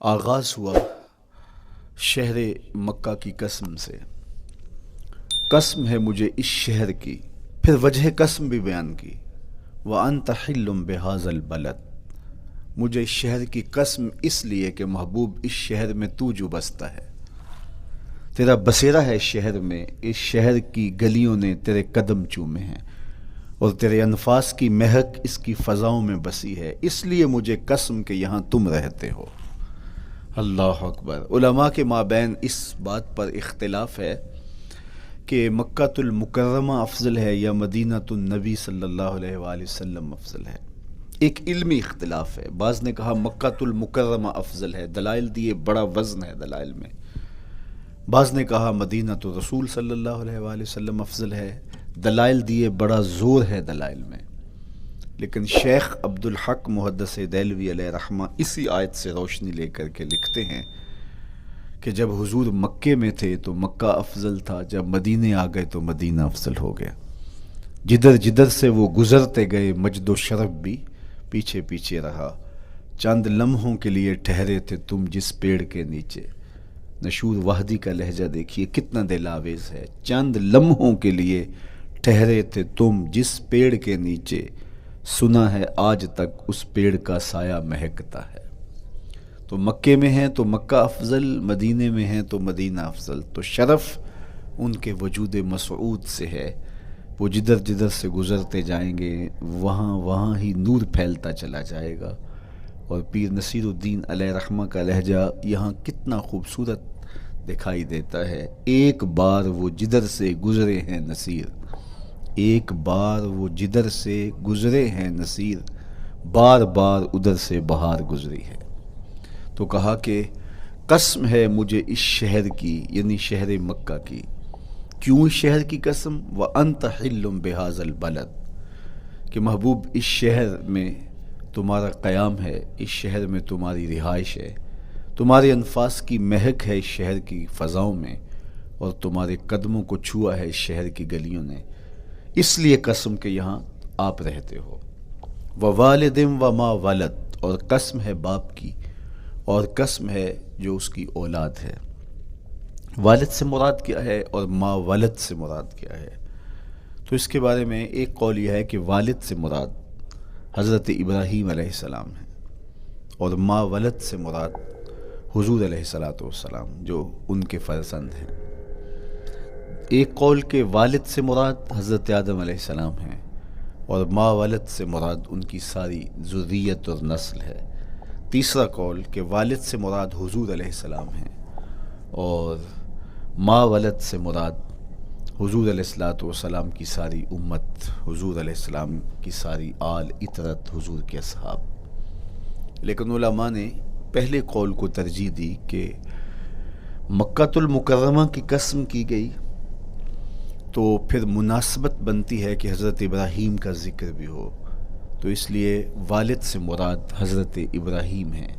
آغاز ہوا شہر مکہ کی قسم سے۔ قسم ہے مجھے اس شہر کی، پھر وجہ قسم بھی بیان کی۔ وَأَنْتَ حِلٌّ بِهَذَا الْبَلَدِ، مجھے اس شہر کی قسم اس لیے کہ محبوب اس شہر میں تو جو بستا ہے، تیرا بسیرا ہے اس شہر میں، اس شہر کی گلیوں نے تیرے قدم چومے ہیں اور تیرے انفاس کی مہک اس کی فضاؤں میں بسی ہے، اس لیے مجھے قسم کہ یہاں تم رہتے ہو۔ اللہ اکبر۔ علماء کے مابین اس بات پر اختلاف ہے کہ مکہ المکرمہ افضل ہے یا مدینہ النبی صلی اللہ علیہ وآلہ وسلم افضل ہے۔ ایک علمی اختلاف ہے، بعض نے کہا مکہ المکرمہ افضل ہے، دلائل دیے، بڑا وزن ہے دلائل میں۔ بعض نے کہا مدینہ رسول صلی اللہ علیہ وآلہ وسلم افضل ہے، دلائل دیے، بڑا زور ہے دلائل میں۔ لیکن شیخ عبدالحق محدث دہلوی علیہ رحمہ اسی آیت سے روشنی لے کر کے لکھتے ہیں کہ جب حضور مکے میں تھے تو مکہ افضل تھا، جب مدینے آ گئے تو مدینہ افضل ہو گیا۔ جدھر جدھر سے وہ گزرتے گئے مجد و شرف بھی پیچھے پیچھے رہا۔ چند لمحوں کے لیے ٹھہرے تھے تم جس پیڑ کے نیچے۔ نشور وحدی کا لہجہ دیکھیے کتنا دل آویز ہے۔ چند لمحوں کے لیے ٹھہرے تھے تم جس پیڑ کے نیچے، سنا ہے آج تک اس پیڑ کا سایہ مہکتا ہے۔ تو مکے میں ہیں تو مکہ افضل، مدینے میں ہیں تو مدینہ افضل۔ تو شرف ان کے وجود مسعود سے ہے، وہ جدھر جدھر سے گزرتے جائیں گے وہاں وہاں ہی نور پھیلتا چلا جائے گا۔ اور پیر نصیر الدین علیہ رحمہ کا لہجہ یہاں کتنا خوبصورت دکھائی دیتا ہے۔ ایک بار وہ جدھر سے گزرے ہیں نصیر، ایک بار وہ جدھر سے گزرے ہیں نصیر، بار بار ادھر سے بہار گزری ہے۔ تو کہا کہ قسم ہے مجھے اس شہر کی، یعنی شہر مکہ کی۔ کیوں اس شہر کی قسم؟ وَأَنْتَ حِلٌّ بِهَذَا الْبَلَدِ، کہ محبوب اس شہر میں تمہارا قیام ہے، اس شہر میں تمہاری رہائش ہے، تمہارے انفاس کی مہک ہے اس شہر کی فضاؤں میں، اور تمہارے قدموں کو چھوا ہے اس شہر کی گلیوں نے، اس لیے قسم کہ یہاں آپ رہتے ہو۔ وَوَالِدٍ وَمَا وَلَدَ، اور قسم ہے باپ کی، اور قسم ہے جو اس کی اولاد ہے۔ والد سے مراد کیا ہے اور ما ولد سے مراد کیا ہے؟ تو اس کے بارے میں ایک قول یہ ہے کہ والد سے مراد حضرت ابراہیم علیہ السلام ہے، اور ما ولد سے مراد حضور علیہ السلام جو ان کے فرزند ہیں۔ ایک قول کے والد سے مراد حضرت آدم علیہ السلام ہیں، اور ما ولد سے مراد ان کی ساری ذریت اور نسل ہے۔ تیسرا قول کہ والد سے مراد حضور علیہ السلام ہیں، اور ما ولد سے مراد حضور علیہ السلام کی ساری امت، حضور علیہ السلام کی ساری آل اطرت، حضور کے اصحاب۔ لیکن علماء نے پہلے قول کو ترجیح دی کہ مکہ المکرمہ کی قسم کی گئی تو پھر مناسبت بنتی ہے کہ حضرت ابراہیم کا ذکر بھی ہو، تو اس لیے والد سے مراد حضرت ابراہیم ہیں،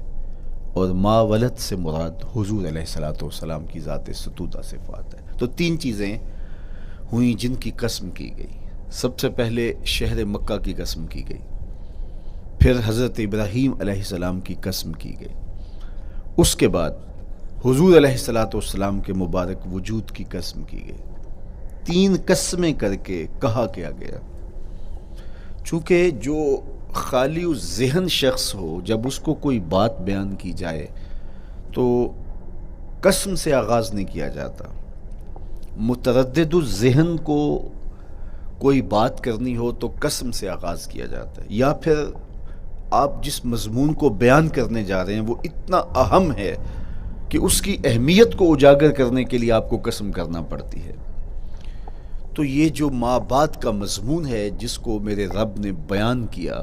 اور ما ولد سے مراد حضور علیہ السلام کی ذات ستودہ صفات ہے۔ تو تین چیزیں ہوئیں جن کی قسم کی گئی۔ سب سے پہلے شہر مکہ کی قسم کی گئی، پھر حضرت ابراہیم علیہ السلام کی قسم کی گئی، اس کے بعد حضور علیہ السلام کے مبارک وجود کی قسم کی گئی۔ تین قسمیں کر کے کہا کیا گیا، چونکہ جو خالی و ذہن شخص ہو، جب اس کو کوئی بات بیان کی جائے تو قسم سے آغاز نہیں کیا جاتا۔ متردد الذہن کو کوئی بات کرنی ہو تو قسم سے آغاز کیا جاتا ہے، یا پھر آپ جس مضمون کو بیان کرنے جا رہے ہیں وہ اتنا اہم ہے کہ اس کی اہمیت کو اجاگر کرنے کے لیے آپ کو قسم کرنا پڑتی ہے۔ تو یہ جو ماں بعد کا مضمون ہے جس کو میرے رب نے بیان کیا،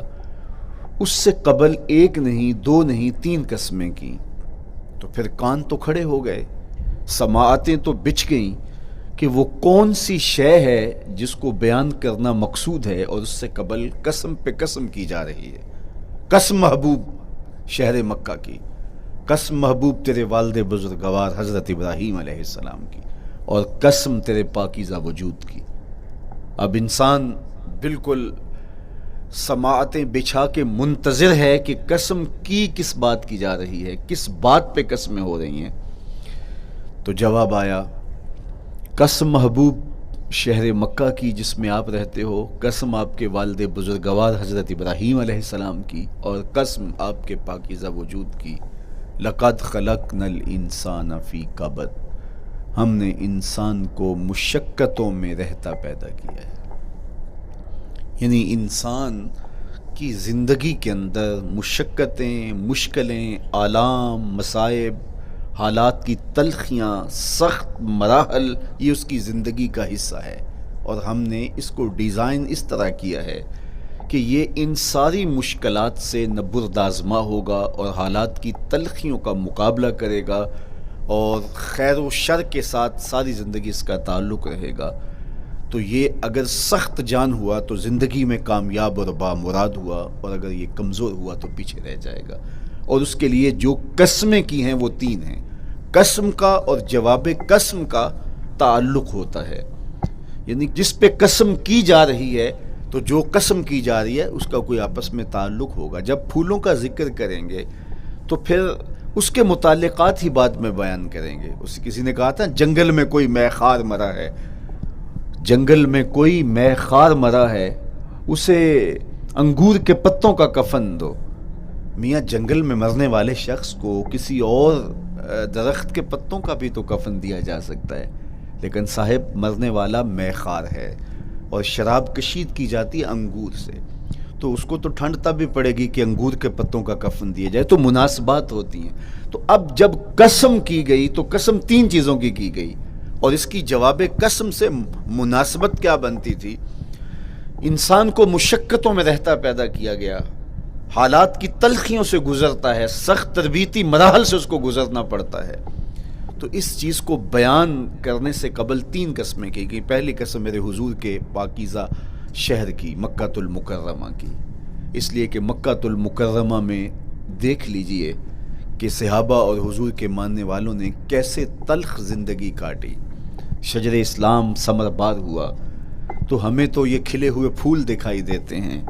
اس سے قبل ایک نہیں، دو نہیں، تین قسمیں کی، تو پھر کان تو کھڑے ہو گئے، سماعتیں تو بچھ گئیں کہ وہ کون سی شے ہے جس کو بیان کرنا مقصود ہے، اور اس سے قبل قسم پہ قسم کی جا رہی ہے۔ قسم محبوب شہر مکہ کی، قسم محبوب تیرے والد بزرگوار حضرت ابراہیم علیہ السلام کی، اور قسم تیرے پاکیزہ وجود کی۔ اب انسان بالکل سماعتیں بچھا کے منتظر ہے کہ قسم کی کس بات کی جا رہی ہے، کس بات پہ قسمیں ہو رہی ہیں۔ تو جواب آیا، قسم محبوب شہر مکہ کی جس میں آپ رہتے ہو، قسم آپ کے والد بزرگوار حضرت ابراہیم علیہ السلام کی، اور قسم آپ کے پاکیزہ وجود کی، لقد خلقنا الانسان فی کبد، ہم نے انسان کو مشقتوں میں رہتا پیدا کیا ہے۔ یعنی انسان کی زندگی کے اندر مشقتیں، مشکلیں، آلام، مصائب، حالات کی تلخیاں، سخت مراحل، یہ اس کی زندگی کا حصہ ہے، اور ہم نے اس کو ڈیزائن اس طرح کیا ہے کہ یہ ان ساری مشکلات سے نہ بردآزما ہوگا اور حالات کی تلخیوں کا مقابلہ کرے گا، اور خیر و شر کے ساتھ ساری زندگی اس کا تعلق رہے گا۔ تو یہ اگر سخت جان ہوا تو زندگی میں کامیاب اور بامراد ہوا، اور اگر یہ کمزور ہوا تو پیچھے رہ جائے گا۔ اور اس کے لیے جو قسمیں کی ہیں وہ 3 ہیں۔ قسم کا اور جواب قسم کا تعلق ہوتا ہے، یعنی جس پہ قسم کی جا رہی ہے تو جو قسم کی جا رہی ہے اس کا کوئی آپس میں تعلق ہوگا۔ جب پھولوں کا ذکر کریں گے تو پھر اس کے متعلقات ہی بعد میں بیان کریں گے۔ کسی نے کہا تھا جنگل میں کوئی مے خار مرا ہے، جنگل میں کوئی مے خار مرا ہے، اسے انگور کے پتوں کا کفن دو۔ میاں جنگل میں مرنے والے شخص کو کسی اور درخت کے پتوں کا بھی تو کفن دیا جا سکتا ہے، لیکن صاحب مرنے والا مے خار ہے، اور شراب کشید کی جاتی ہے انگور سے، تو اس کو تو ٹھنڈ تب بھی پڑے گی کہ انگور کے پتوں کا کفن دیا جائے۔ تو مناسبات ہوتی ہیں۔ تو اب جب قسم کی گئی تو قسم 3 چیزوں کی گئی، اور اس کی جواب قسم سے مناسبت کیا بنتی تھی؟ انسان کو مشقتوں میں رہتا پیدا کیا گیا، حالات کی تلخیوں سے گزرتا ہے، سخت تربیتی مراحل سے اس کو گزرنا پڑتا ہے۔ تو اس چیز کو بیان کرنے سے قبل 3 قسمیں کی گئی۔ پہلی قسم میرے حضور کے پاکیزہ شہر کی، مکہ المکرمہ کی، اس لیے کہ مکہ المکرمہ میں دیکھ لیجئے کہ صحابہ اور حضور کے ماننے والوں نے کیسے تلخ زندگی کاٹی۔ شجر اسلام ثمربار ہوا تو ہمیں تو یہ کھلے ہوئے پھول دکھائی دیتے ہیں،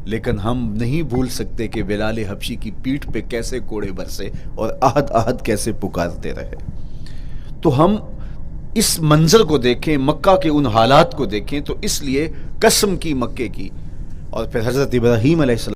لیکن ہم نہیں بھول سکتے کہ بلال حبشی کی پیٹھ پہ کیسے کوڑے برسے اور احد احد کیسے پکارتے رہے۔ تو ہم اس منظر کو دیکھیں، مکہ کے ان حالات کو دیکھیں، تو اس لیے قسم کی مکے کی، اور پھر حضرت ابراہیم علیہ السلام